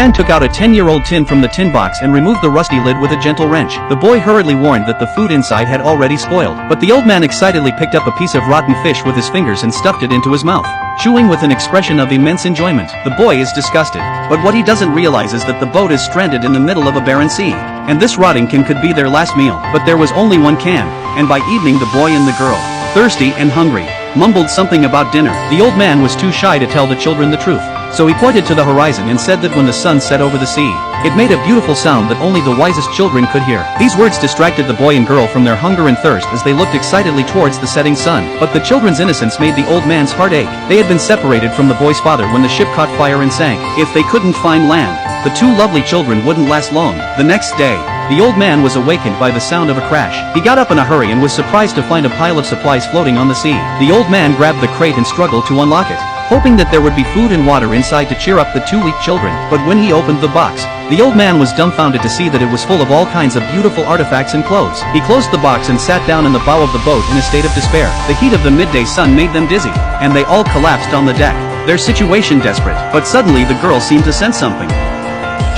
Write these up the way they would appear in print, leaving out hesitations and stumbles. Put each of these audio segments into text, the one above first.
man took out a 10-year-old tin from the tin box and removed the rusty lid with a gentle wrench. The boy hurriedly warned that the food inside had already spoiled, but the old man excitedly picked up a piece of rotten fish with his fingers and stuffed it into his mouth, chewing with an expression of immense enjoyment. The boy is disgusted, but what he doesn't realize is that the boat is stranded in the middle of a barren sea, and this rotting can could be their last meal. But there was only one can, and by evening the boy and the girl, thirsty and hungry, mumbled something about dinner. The old man was too shy to tell the children the truth, so he pointed to the horizon and said that when the sun set over the sea, it made a beautiful sound that only the wisest children could hear. These words distracted the boy and girl from their hunger and thirst as they looked excitedly towards the setting sun. But the children's innocence made the old man's heart ache. They had been separated from the boy's father when the ship caught fire and sank. If they couldn't find land, the two lovely children wouldn't last long. The next day, the old man was awakened by the sound of a crash. He got up in a hurry and was surprised to find a pile of supplies floating on the sea. The old man grabbed the crate and struggled to unlock it, hoping that there would be food and water inside to cheer up the two weak children. But when he opened the box, the old man was dumbfounded to see that it was full of all kinds of beautiful artifacts and clothes. He closed the box and sat down in the bow of the boat in a state of despair. The heat of the midday sun made them dizzy, and they all collapsed on the deck, their situation desperate. But suddenly the girl seemed to sense something.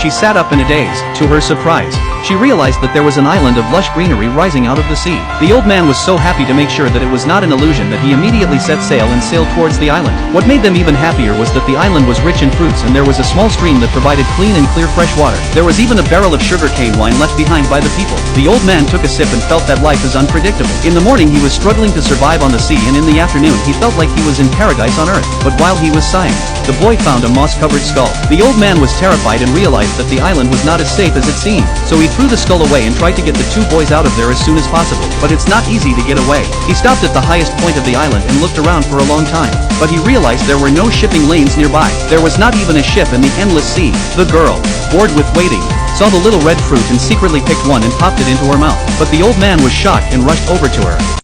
She sat up in a daze. To her surprise, she realized that there was an island of lush greenery rising out of the sea. The old man was so happy to make sure that it was not an illusion that he immediately set sail and sailed towards the island. What made them even happier was that the island was rich in fruits and there was a small stream that provided clean and clear fresh water. There was even a barrel of sugarcane wine left behind by the people. The old man took a sip and felt that life is unpredictable. In the morning he was struggling to survive on the sea, and in the afternoon he felt like he was in paradise on earth. But while he was sighing, the boy found a moss-covered skull. The old man was terrified and realized that the island was not as safe as it seemed, so he threw the skull away and tried to get the two boys out of there as soon as possible. But it's not easy to get away. He stopped at the highest point of the island and looked around for a long time, but he realized there were no shipping lanes nearby. There was not even a ship in the endless sea. The girl, bored with waiting, saw the little red fruit and secretly picked one and popped it into her mouth. But the old man was shocked and rushed over to her.